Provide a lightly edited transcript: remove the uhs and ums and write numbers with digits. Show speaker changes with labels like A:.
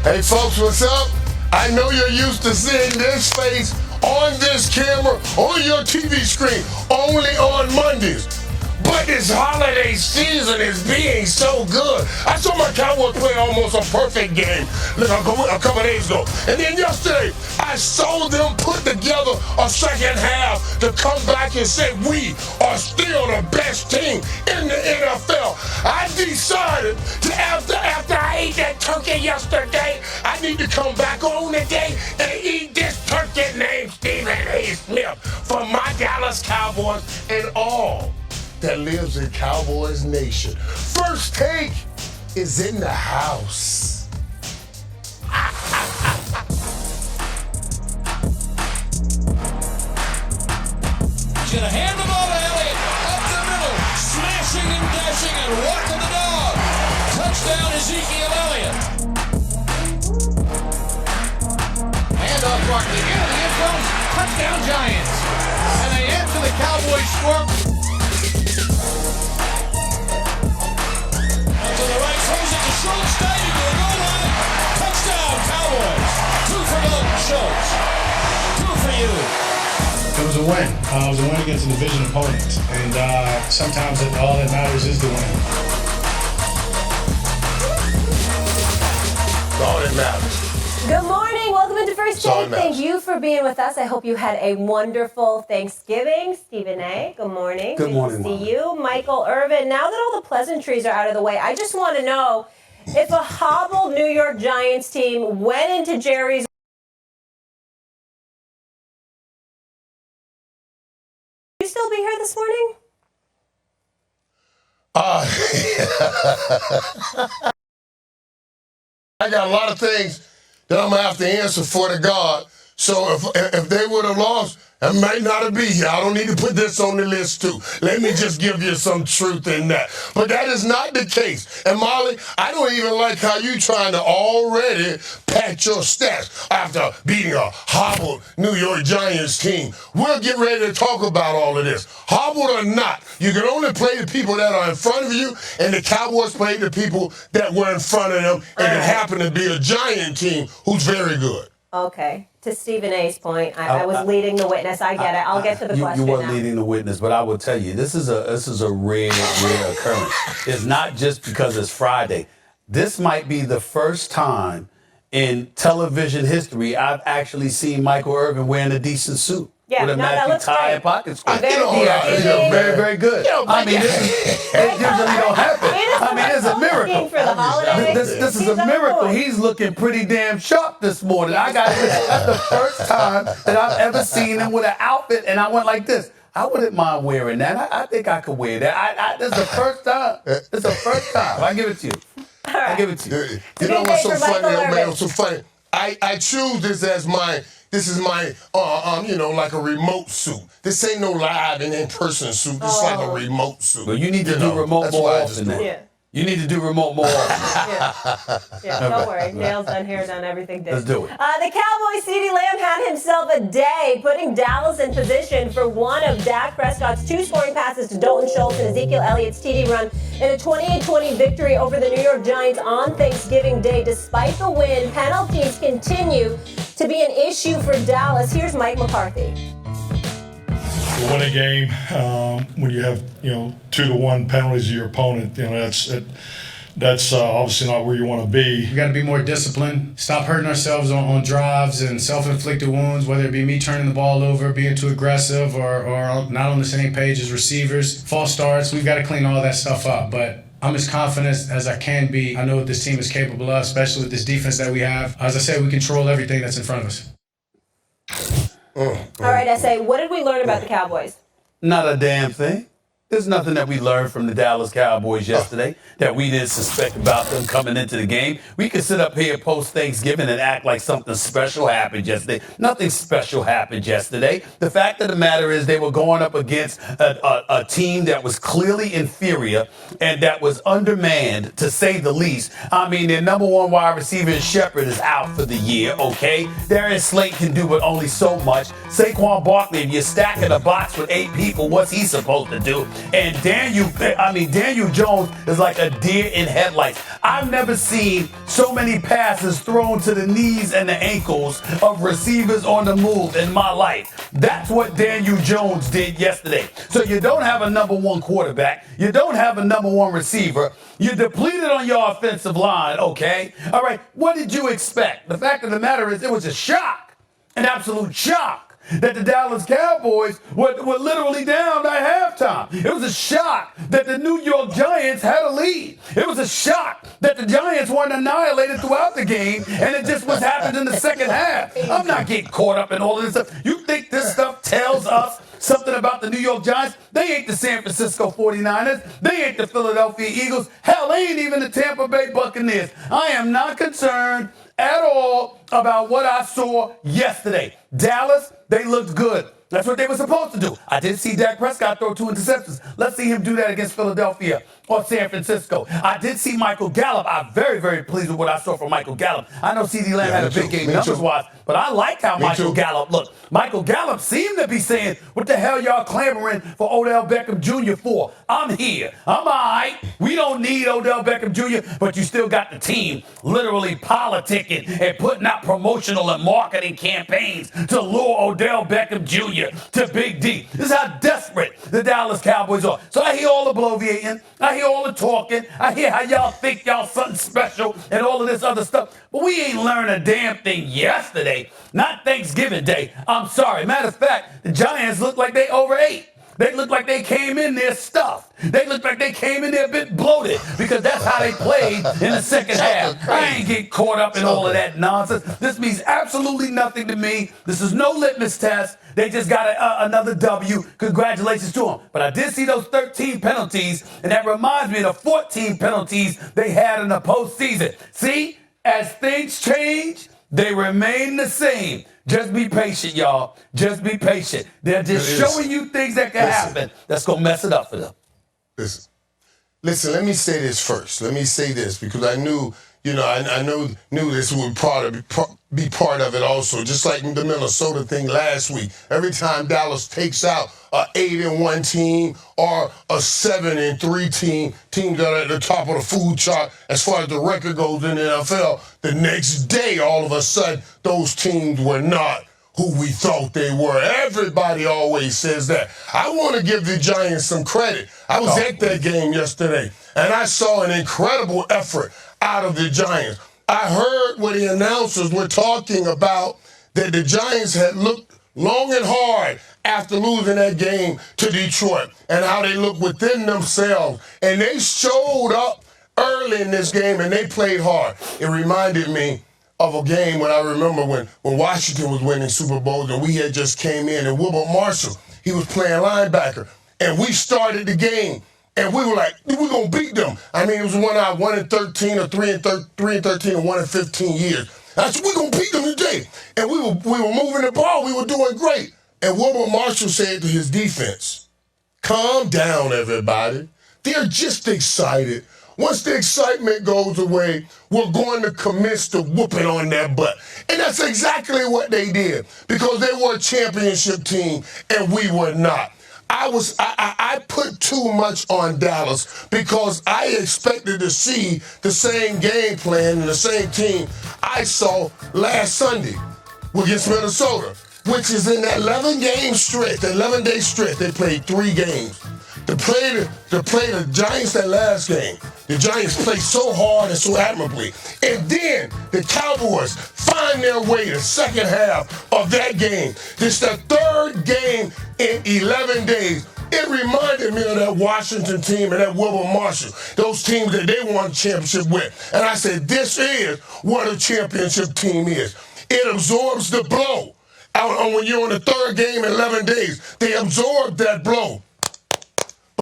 A: Hey folks, what's up? I know you're used to seeing this face on this camera, on your TV screen, only on Mondays. But this holiday season is being so good. I saw my Cowboys play almost a perfect game a couple days ago. And then yesterday, I saw them put together a second half to come back and say, we are still the best team in the NFL. I decided to, after I ate that turkey yesterday, I need to come back on today and eat this turkey named Stephen A. Smith for my Dallas Cowboys and all that lives in Cowboys Nation. First Take is in the house.
B: Should have handed the ball to Elliott, up the middle, smashing and dashing and walking the dog. Touchdown Ezekiel Elliott. Handoff Barkley into the end zone, touchdown Giants. And they answer the Cowboys score. To the right, throws it to Schultz, diving to the goal line. Touchdown, Cowboys. 2 for Dalton Schultz. 2 for you.
C: It was a win. It was a win against a division opponent. And sometimes all that matters is the win.
A: All that matters.
D: Good morning. Welcome into First Take. Thank you for being with us. I hope you had a wonderful Thanksgiving. Stephen A., good morning.
E: Good morning,
D: to see you. Michael Irvin, now that all the pleasantries are out of the way, I just want to know if a hobbled New York Giants team went into Jerry's you still be here this morning?
A: I got a lot of things that I'm going to have to answer for to God. So if they would have lost, I might not have been here. I don't need to put this on the list too. Let me just give you some truth in that. But that is not the case. And Molly, I don't even like how you trying to already pat your stats after beating a hobbled New York Giants team. We'll get ready to talk about all of this. Hobbled or not, you can only play the people that are in front of you, and the Cowboys played the people that were in front of them, and it happened to be a Giant team who's very good.
D: Okay. To Stephen A.'s point, I was leading the witness. I get it. I'll get to the question
E: You weren't
D: now.
E: leading the witness, but I will tell you, this is a rare occurrence. It's not just because it's Friday. This might be the first time in television history I've actually seen Michael Irvin wearing a decent suit.
D: Yeah,
E: with a
D: no, that
E: matching
D: looks
E: tie
D: great.
E: and pocket square.
D: Very
E: Very good. I mean, it usually don't happen. I mean, it's a miracle.
D: For the holidays.
E: This is a miracle. He's looking pretty damn sharp this morning. That's the first time that I've ever seen him with an outfit, and I went like this. I wouldn't mind wearing that. I think I could wear that. This is the first time. It's the first time. I give it to you. I give it to you.
A: You know what's so funny, man? What's so funny? I choose this as my. This is my, like a remote suit. This ain't no live and in-person suit. This is like a remote suit.
E: Well, you need to do remote more often. Yeah. You need to do remote more often.
D: Yeah, don't worry. Nails done, hair done, everything did.
E: Let's do it.
D: The Cowboys' CeeDee Lamb had himself a day, putting Dallas in position for one of Dak Prescott's 2 scoring passes to Dalton Schultz and Ezekiel Elliott's TD run in a 28-20 victory over the New York Giants on Thanksgiving Day. Despite the win, penalties continue to be an issue for Dallas. Here's Mike McCarthy.
F: To win a game when you have 2-1 penalties to your opponent, that's obviously not where you want to be.
C: We got to be more disciplined, stop hurting ourselves on drives and self-inflicted wounds, whether it be me turning the ball over, being too aggressive, or not on the same page as receivers, false starts. We've got to clean all that stuff up. But I'm as confident as I can be. I know what this team is capable of, especially with this defense that we have. As I said, we control everything that's in front of us.
D: All right, S.A., what did we learn about the Cowboys?
E: Not a damn thing. There's nothing that we learned from the Dallas Cowboys yesterday that we didn't suspect about them coming into the game. We could sit up here post-Thanksgiving and act like something special happened yesterday. Nothing special happened yesterday. The fact of the matter is they were going up against a team that was clearly inferior and that was undermanned, to say the least. I mean, their number one wide receiver, Shepard, is out for the year, okay? Darius Slayton can do but only so much. Saquon Barkley, if you're stacking a box with 8 people, what's he supposed to do? And Daniel Jones is like a deer in headlights. I've never seen so many passes thrown to the knees and the ankles of receivers on the move in my life. That's what Daniel Jones did yesterday. So you don't have a number one quarterback. You don't have a number one receiver. You're depleted on your offensive line, okay? All right, what did you expect? The fact of the matter is it was a shock, an absolute shock, that the Dallas Cowboys were literally down by halftime. It was a shock that the New York Giants had a lead. It was a shock that the Giants weren't annihilated throughout the game, and it just was happened in the second half. I'm not getting caught up in all of this stuff. You think this stuff tells us something about the New York Giants? They ain't the San Francisco 49ers. They ain't the Philadelphia Eagles. Hell, they ain't even the Tampa Bay Buccaneers. I am not concerned at all about what I saw yesterday. Dallas, they looked good. That's what they were supposed to do. I did see Dak Prescott throw 2 interceptions. Let's see him do that against Philadelphia or San Francisco. I did see Michael Gallup. I'm very, very pleased with what I saw from Michael Gallup. I know CeeDee Lamb had a big game numbers-wise, but I like how Michael Gallup looked. Michael Gallup seemed to be saying, what the hell y'all clamoring for Odell Beckham Jr. for? I'm here. I'm all right. We don't need Odell Beckham Jr., but you still got the team literally politicking and putting out promotional and marketing campaigns to lure Odell Beckham Jr. to Big D. This is how desperate the Dallas Cowboys are. So I hear all the bloviating. I hear all the talking. I hear how y'all think y'all something special and all of this other stuff. But we ain't learned a damn thing yesterday. Not Thanksgiving Day. I'm sorry. Matter of fact, the Giants look like they overate. They look like they came in there stuffed. They look like they came in there a bit bloated because that's how they played in the second half. I ain't get caught up in all of that nonsense. This means absolutely nothing to me. This is no litmus test. They just got another W. Congratulations to them. But I did see those 13 penalties, and that reminds me of the 14 penalties they had in the postseason. See, as things change, they remain the same. Just be patient, y'all. Just be patient. They're just showing you things that can happen that's going to mess it up for them.
A: Listen, let me say this first. Let me say this because I knew, I knew this would be part of it also. Just like the Minnesota thing last week. Every time Dallas takes out a 8-1 team or a 7-3 team, teams that are at the top of the food chart as far as the record goes in the NFL, the next day, all of a sudden, those teams were not who we thought they were. Everybody always says that. I want to give the Giants some credit. I was at that game yesterday, and I saw an incredible effort out of the Giants. I heard what the announcers were talking about, that the Giants had looked long and hard after losing that game to Detroit and how they looked within themselves. And they showed up early in this game, and they played hard. It reminded me of a game when I remember when Washington was winning Super Bowls and we had just came in, and Wilbert Marshall, he was playing linebacker. And we started the game, and we were like, we're going to beat them. I mean, it was 1-13 or 3-13 or 1-15 years. I said, we're going to beat them today. And we were moving the ball. We were doing great. And Wilbert Marshall said to his defense, calm down, everybody. They're just excited. Once the excitement goes away, we're going to commence to whooping on their butt. And that's exactly what they did, because they were a championship team and we were not. I put too much on Dallas because I expected to see the same game plan and the same team I saw last Sunday against Minnesota, which is in that 11-game stretch, the 11-day stretch. They played 3 games. To play the Giants that last game, the Giants played so hard and so admirably. And then the Cowboys find their way to the second half of that game. This is the 3rd game in 11 days. It reminded me of that Washington team and that Wilbur Marshall, those teams that they won a championship with. And I said, this is what a championship team is. It absorbs the blow. When you're on the 3rd game in 11 days, they absorb that blow.